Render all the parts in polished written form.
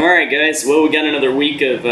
Alright guys, well we got another week of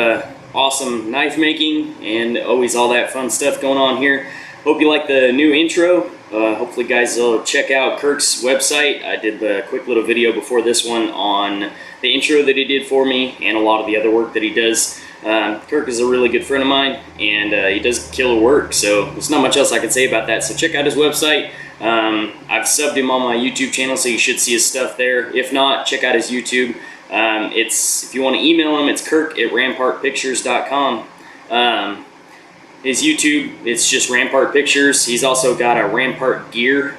awesome knife making and always all that fun stuff going on here. Hope you like the new intro. Hopefully guys will check out Kirk's website. I did a quick little video before this one on the intro that he did for me and a lot of the other work that he does. Kirk is a really good friend of mine and he does killer work, so there's not much else I can say about that. So check out his website. I've subbed him on my YouTube channel, so you should see his stuff there. If not, check out his YouTube. If you want to email him, it's kirk@rampartpictures.com. His YouTube, it's just Rampart Pictures. He's also got a Rampart Gear,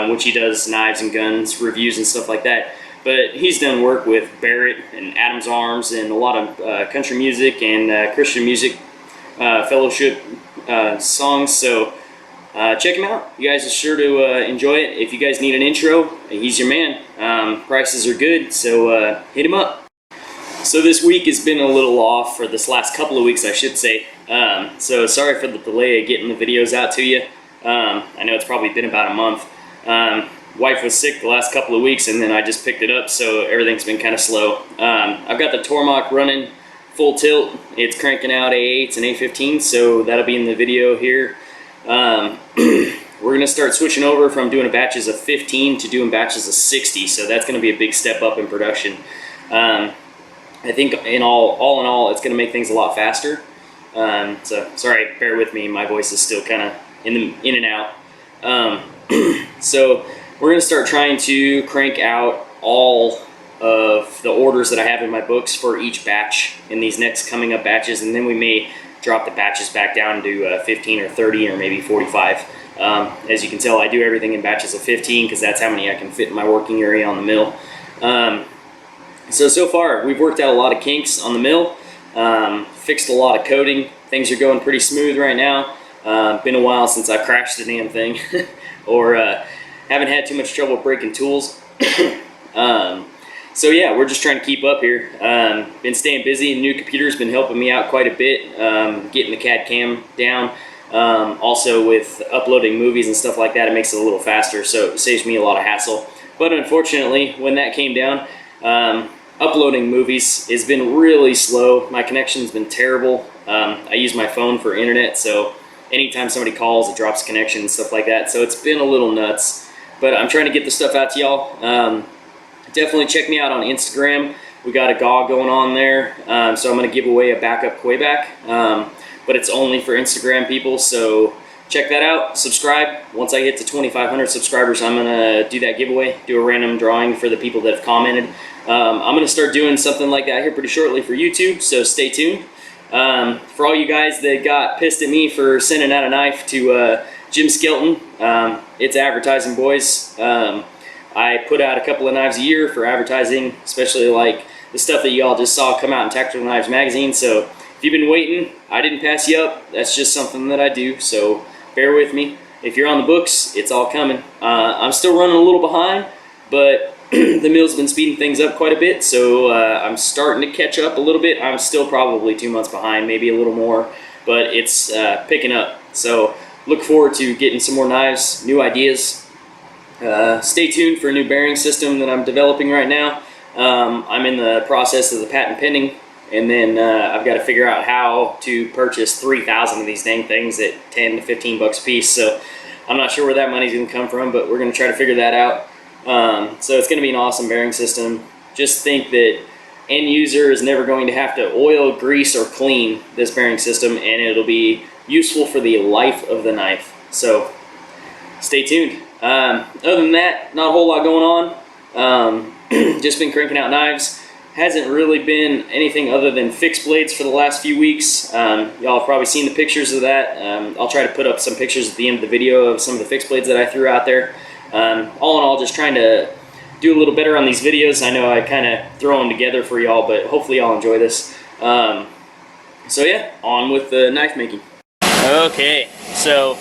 which he does knives and guns reviews and stuff like that. But he's done work with Barrett and Adam's Arms and a lot of country music and Christian music fellowship songs. So check him out. You guys are sure to enjoy it. If you guys need an intro, he's your man. Prices are good, so hit him up. So this week has been a little off, for this last couple of weeks I should say. So sorry for the delay of getting the videos out to you. I know it's probably been about a month. Wife was sick the last couple of weeks and then I just picked it up, so everything's been kind of slow. I've got the Tormach running full tilt. It's cranking out A8s and A15s, so that'll be in the video here. We're going to start switching over from doing batches of 15 to doing batches of 60, so that's going to be a big step up in production. I think all in all, it's going to make things a lot faster. So sorry, bear with me, my voice is still kind of in and out. So we're going to start trying to crank out all of the orders that I have in my books for each batch in these next coming up batches, and then we may drop the batches back down to 15 or 30 or maybe 45. As you can tell, I do everything in batches of 15 because that's how many I can fit in my working area on the mill. So far we've worked out a lot of kinks on the mill, fixed a lot of coating. Things are going pretty smooth right now. Been a while since I crashed the damn thing or haven't had too much trouble breaking tools. So yeah, we're just trying to keep up here. Been staying busy. New computer's been helping me out quite a bit, getting the CAD cam down. Also with uploading movies and stuff like that, it makes it a little faster, so it saves me a lot of hassle. But unfortunately, when that came down, uploading movies has been really slow. My connection's been terrible. I use my phone for internet, so anytime somebody calls, it drops connection and stuff like that. So it's been a little nuts, but I'm trying to get the stuff out to y'all. Definitely check me out on Instagram. We got a GAW going on there, so I'm going to give away a backup Hoback, but it's only for Instagram people, so check that out. Subscribe. Once I get to 2,500 subscribers, I'm going to do that giveaway, do a random drawing for the people that have commented. I'm going to start doing something like that here pretty shortly for YouTube, so stay tuned. For all you guys that got pissed at me for sending out a knife to Jim Skelton, it's advertising, boys. I put out a couple of knives a year for advertising, especially like the stuff that y'all just saw come out in Tactical Knives magazine. So if you've been waiting, I didn't pass you up. That's just something that I do, so bear with me. If you're on the books, it's all coming. I'm still running a little behind, but the mill's been speeding things up quite a bit, so I'm starting to catch up a little bit. I'm still probably 2 months behind, maybe a little more, but it's picking up. So look forward to getting some more knives, new ideas. Stay tuned for a new bearing system that I'm developing right now. I'm in the process of the patent pending, and then I've got to figure out how to purchase 3,000 of these dang things at 10 to 15 bucks a piece. So I'm not sure where that money's going to come from, but we're going to try to figure that out. So it's going to be an awesome bearing system. Just think that end user is never going to have to oil, grease, or clean this bearing system, and it'll be useful for the life of the knife. So stay tuned. Other than that, not a whole lot going on. Just been cranking out knives. Hasn't really been anything other than fixed blades for the last few weeks. Y'all have probably seen the pictures of that. I'll try to put up some pictures at the end of the video of some of the fixed blades that I threw out there. All in all, just trying to do a little better on these videos. I know I kind of throw them together for y'all, but hopefully y'all enjoy this. So yeah, on with the knife making. Okay, so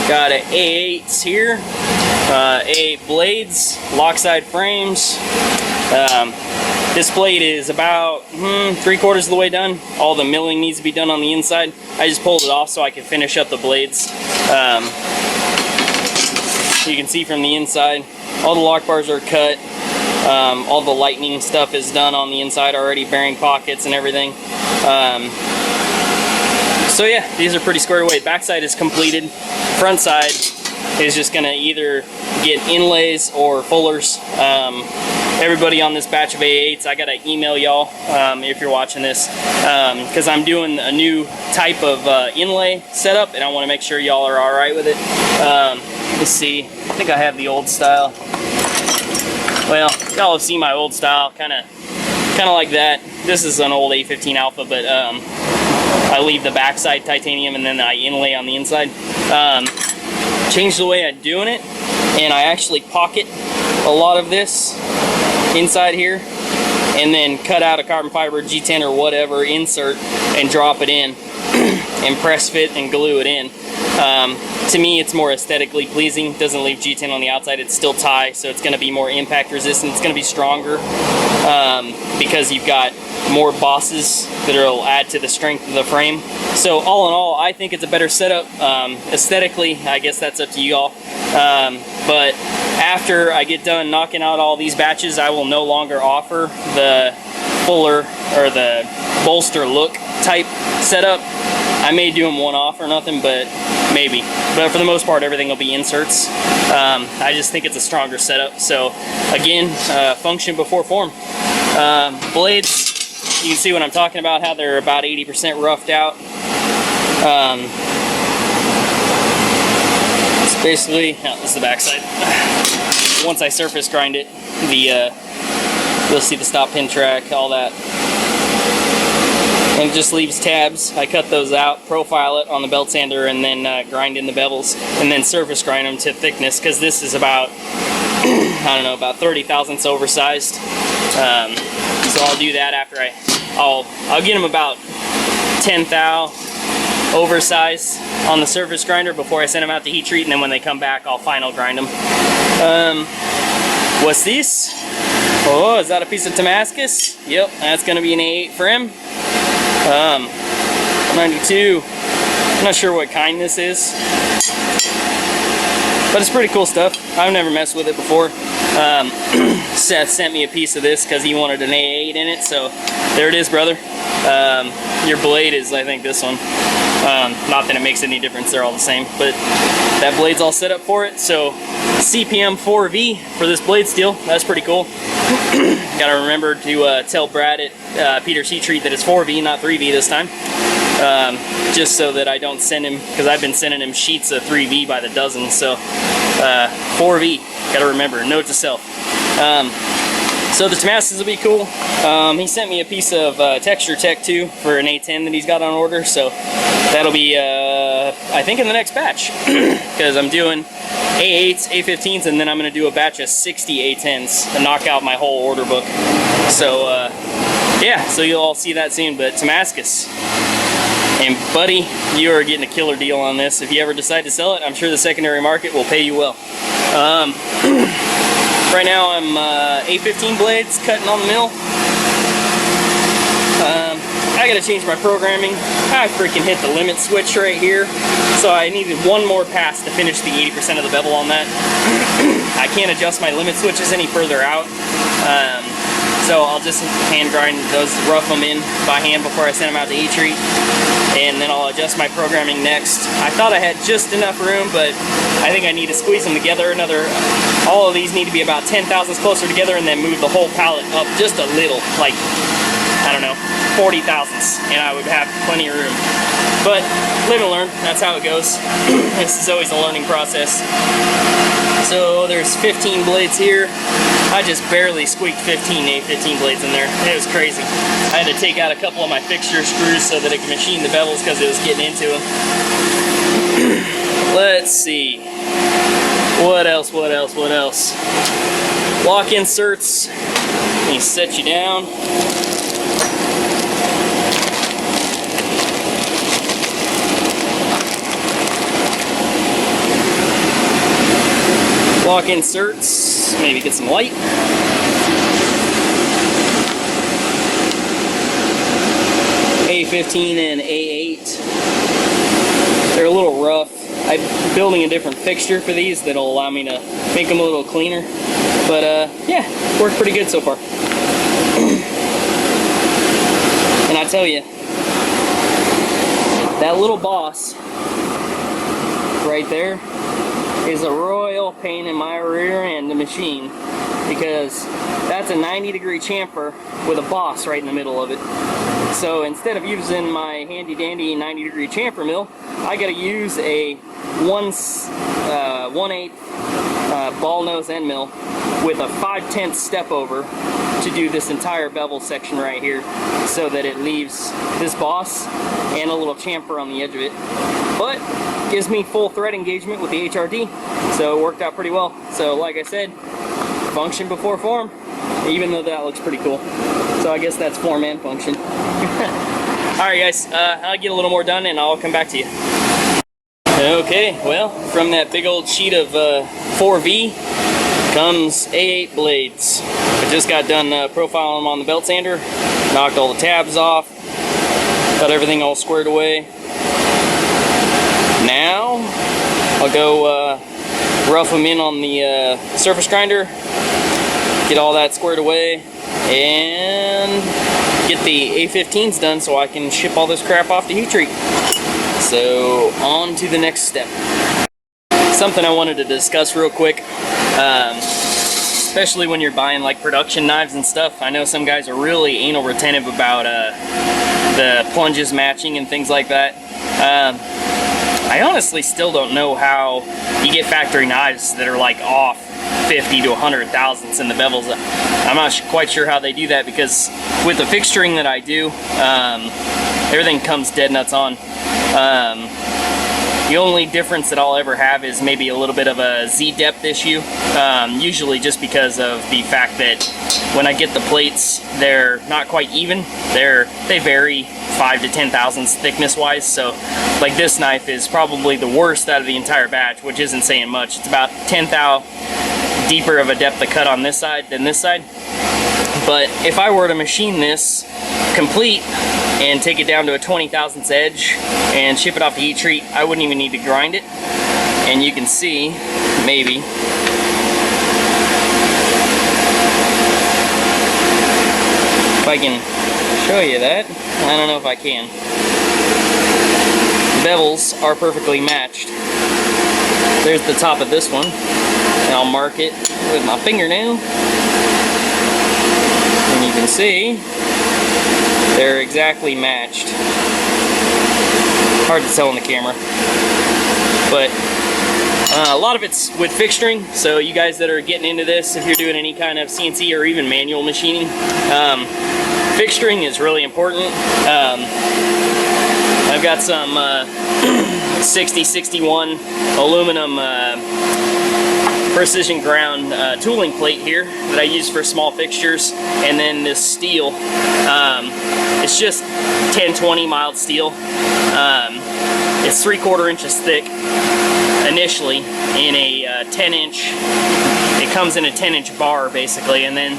got an A8s here, A8 blades, lockside frames. This blade is about 3/4 of the way done. All the milling needs to be done on the inside. I just pulled it off so I could finish up the blades. You can see from the inside, all the lock bars are cut. All the lightning stuff is done on the inside already, bearing pockets and everything. So yeah, these are pretty squared away. Backside is completed. Front side is just gonna either get inlays or fullers. Everybody on this batch of A8s, I gotta email y'all if you're watching this, because I'm doing a new type of inlay setup, and I want to make sure y'all are all right with it. Let's see. I think I have the old style. Well, y'all have seen my old style, kind of like that. This is an old A15 Alpha, but I leave the backside titanium and then I inlay on the inside. Changed the way I'm doing it, and I actually pocket a lot of this inside here, and then cut out a carbon fiber G10 or whatever insert and drop it in and press fit and glue it in. To me, it's more aesthetically pleasing. Doesn't leave G10 on the outside. It's still tie, so it's going to be more impact resistant. It's going to be stronger because you've got more bosses that will add to the strength of the frame. So all in all, I think it's a better setup. Aesthetically, I guess that's up to you all. But after I get done knocking out all these batches, I will no longer offer the fuller or the bolster look type setup. I may do them one off or nothing, but maybe. But for the most part, everything will be inserts. I just think it's a stronger setup. So again, function before form. Blades, you can see what I'm talking about, how they're about 80% roughed out. It's basically, this is the backside. Once I surface grind it, you'll see the stop pin track, all that. And it just leaves tabs. I cut those out, profile it on the belt sander, and then grind in the bevels, and then surface grind them to thickness, because this is about, I don't know, about 30 thousandths oversized. So I'll do that after I'll get them about 10 thou oversized on the surface grinder before I send them out to heat treat, and then when they come back, I'll final grind them. What's this? Oh, is that a piece of Damascus? Yep, that's gonna be an A8 for him. 92. I'm not sure what kind this is, but it's pretty cool stuff. I've never messed with it before. Seth sent me a piece of this because he wanted an A8 in it, so there it is, brother. Your blade is, I think, this one. Not that it makes any difference, they're all the same, but that blade's all set up for it. So CPM 4V for this blade steel, that's pretty cool. Gotta remember to tell Brad at Peter's Heat Treat that it's 4V, not 3V this time. Just so that I don't send him, because I've been sending him sheets of 3V by the dozen, so 4V, gotta remember, note to self. So the Damascus will be cool. He sent me a piece of Texture Tech 2 for an A10 that he's got on order, so that'll be, I think, in the next batch, because I'm doing A8s, A15s, and then I'm going to do a batch of 60 A10s to knock out my whole order book. So, yeah, so you'll all see that soon, but Damascus. And buddy, you are getting a killer deal on this. If you ever decide to sell it, I'm sure the secondary market will pay you well. Right now I'm A15 blades cutting on the mill. I gotta change my programming. I freaking hit the limit switch right here, so I needed one more pass to finish the 80% of the bevel on that. I can't adjust my limit switches any further out, so I'll just hand grind those, rough them in by hand before I send them out to heat treat, and then I'll adjust my programming next. I thought I had just enough room, but I think I need to squeeze them together another. All of these need to be about 10 thousandths closer together, and then move the whole pallet up just a little, like, I don't know, 40 thousandths, and I would have plenty of room. But live and learn, that's how it goes. This is always a learning process. So there's 15 blades here. I just barely squeaked 15 A15 blades in there. It was crazy. I had to take out a couple of my fixture screws so that I could machine the bevels because it was getting into them. Let's see. What else? Lock inserts. Let me set you down. Lock inserts, maybe get some light. A15 and A8. They're a little rough. I'm building a different fixture for these that'll allow me to make them a little cleaner. But yeah, worked pretty good so far. And I tell you, that little boss right there is a royal pain in my rear end to machine, because that's a 90-degree chamfer with a boss right in the middle of it. So instead of using my handy-dandy 90-degree chamfer mill, I gotta use a 1/8 ball nose end mill with a 5/10 step over to do this entire bevel section right here, so that it leaves this boss and a little chamfer on the edge of it, but gives me full thread engagement with the HRD, so it worked out pretty well. So like I said, function before form, even though that looks pretty cool. So I guess that's form and function. Alright guys, I'll get a little more done and I'll come back to you. Okay, well, from that big old sheet of 4V comes A8 blades. I just got done profiling them on the belt sander, knocked all the tabs off, got everything all squared away. Now I'll go rough them in on the surface grinder, get all that squared away, and get the A15s done so I can ship all this crap off to heat treat. So on to the next step. Something I wanted to discuss real quick, especially when you're buying like production knives and stuff. I know some guys are really anal retentive about the plunges matching and things like that. I honestly still don't know how you get factory knives that are like off 50 to 100 thousandths in the bevels. I'm not quite sure how they do that, because with the fixturing that I do, everything comes dead nuts on. The only difference that I'll ever have is maybe a little bit of a Z depth issue, usually just because of the fact that when I get the plates, they're not quite even. They vary 5 to 10 thousandths thickness wise, so like this knife is probably the worst out of the entire batch, which isn't saying much. It's about 10 thou deeper of a depth of cut on this side than this side. But if I were to machine this complete and take it down to a 20 thousandths edge and ship it off to heat treat, I wouldn't even need to grind it. And you can see, maybe, if I can show you that. I don't know if I can. The bevels are perfectly matched. There's the top of this one, and I'll mark it with my fingernail. And you can see they're exactly matched. Hard to tell on the camera, but a lot of it's with fixturing. So you guys that are getting into this, if you're doing any kind of CNC or even manual machining, fixturing is really important. I've got some 6061 aluminum precision ground tooling plate here that I use for small fixtures, and then this steel. It's just 1020 mild steel. It's 3/4 inches thick initially in a 10-inch. It comes in a 10-inch bar basically, and then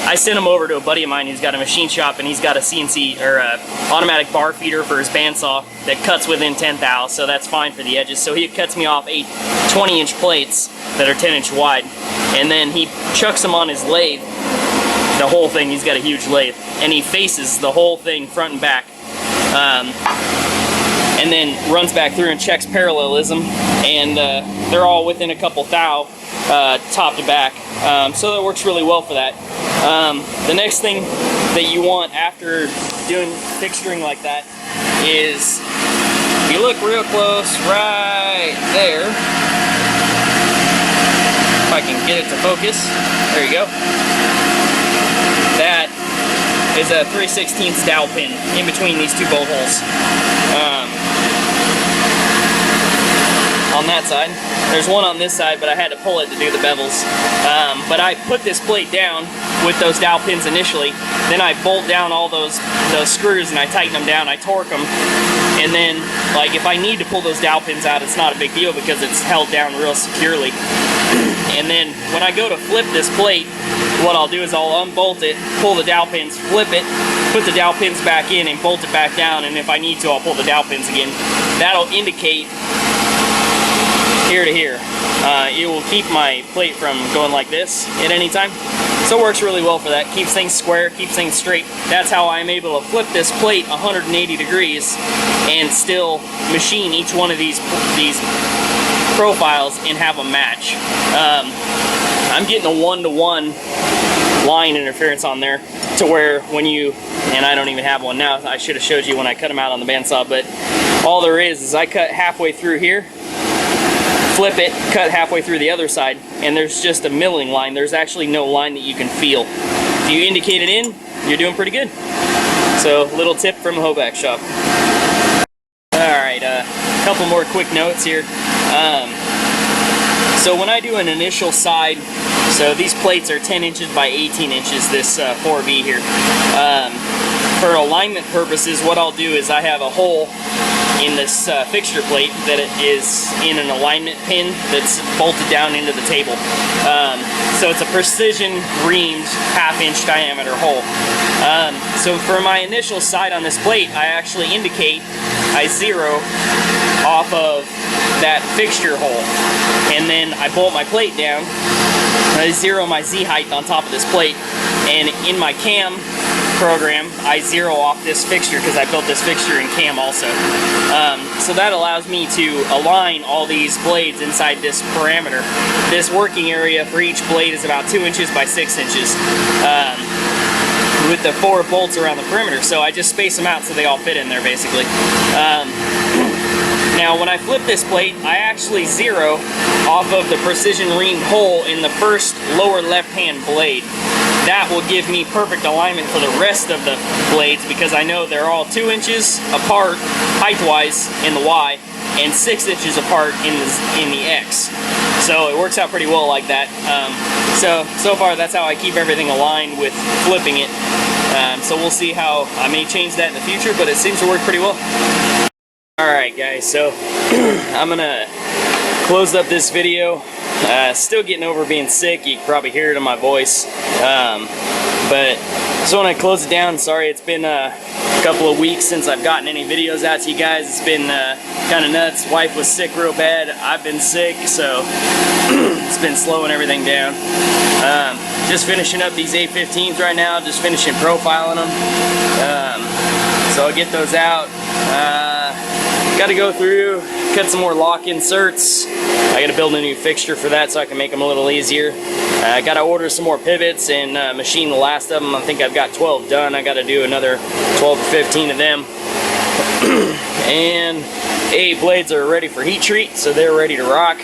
I sent them over to a buddy of mine who's got a machine shop, and he's got a CNC or a automatic bar feeder for his bandsaw that cuts within 10 thou, so that's fine for the edges. So he cuts me off 8 20-inch plates that are 10-inch wide, and then he chucks them on his lathe, the whole thing. He's got a huge lathe, and he faces the whole thing front and back, and then runs back through and checks parallelism, and they're all within a couple thou top to back, so that works really well for that. The next thing that you want after doing fixturing like that is, if you look real close right there, if I can get it to focus, there you go. That is a 3/16 dowel pin in between these two bolt holes. On that side. There's one on this side, but I had to pull it to do the bevels. But I put this plate down with those dowel pins initially, then I bolt down all those screws and I tighten them down, I torque them, and then like if I need to pull those dowel pins out, it's not a big deal because it's held down real securely. And then when I go to flip this plate, what I'll do is I'll unbolt it, pull the dowel pins, flip it, put the dowel pins back in and bolt it back down, and if I need to, I'll pull the dowel pins again. that'll indicate here to here. It will keep my plate from going like this at any time. So it works really well for that. Keeps things square, keeps things straight. That's how I'm able to flip this plate 180 degrees and still machine each one of these profiles and have them match. I'm getting a 1-to-1 line interference on there to where when you, and I don't even have one now, I should have showed you when I cut them out on the bandsaw, but all there is I cut halfway through here, flip it, cut halfway through the other side, and there's just a milling line. There's actually no line that you can feel. If you indicate it in, you're doing pretty good. So, little tip from the Hoback shop. Alright, a couple more quick notes here. So when I do an initial side, so these plates are 10 inches by 18 inches, this 4B here. For alignment purposes, what I'll do is I have a hole in this fixture plate that it is in an alignment pin that's bolted down into the table. So it's a precision reamed 1/2 inch diameter hole. So for my initial side on this plate, I actually indicate I zero off of that fixture hole, and then I bolt my plate down. I zero my Z height on top of this plate, and in my cam program I zero off this fixture because I built this fixture in cam also. So that allows me to align all these blades inside this parameter. This working area for each blade is about 2 inches by 6 inches with the 4 bolts around the perimeter, so I just space them out so they all fit in there basically. Now when I flip this plate, I actually zero off of the precision reamed hole in the first lower left hand blade. That will give me perfect alignment for the rest of the blades because I know they're all 2 inches apart height-wise in the Y and 6 inches apart in the X. So it works out pretty well like that. So far that's how I keep everything aligned with flipping it. So we'll see how I may change that in the future, but it seems to work pretty well. Alright guys, so I'm gonna close up this video. Still getting over being sick, you can probably hear it in my voice. But just want to close it down. Sorry it's been a couple of weeks since I've gotten any videos out to you guys. It's been kind of nuts. Wife was sick real bad. I've been sick, so it's been slowing everything down. Just finishing up these A15s right now, just finishing profiling them. So I'll get those out. Got to go through, cut some more lock inserts. I got to build a new fixture for that so I can make them a little easier. I got to order some more pivots and machine the last of them. I think I've got 12 done. I got to do another 12 or 15 of them. And 8 blades are ready for heat treat, so they're ready to rock.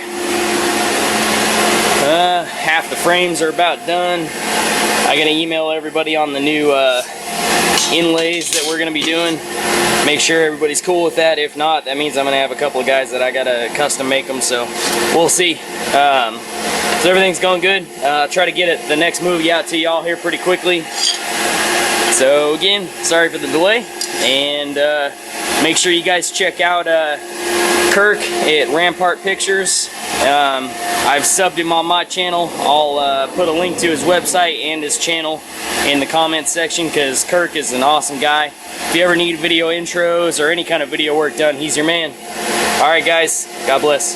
Half the frames are about done. I got to email everybody on the new inlays that we're going to be doing. Make sure everybody's cool with that. If not, that means I'm going to have a couple of guys that I got to custom make them, so we'll see. So everything's going good. Try to get the next movie out to y'all here pretty quickly. So again, sorry for the delay, and make sure you guys check out Kirk at Rampart Pictures. I've subbed him on my channel. I'll put a link to his website and his channel in the comments section because Kirk is an awesome guy. If you ever need video intros or any kind of video work done, he's your man. Alright guys, God bless.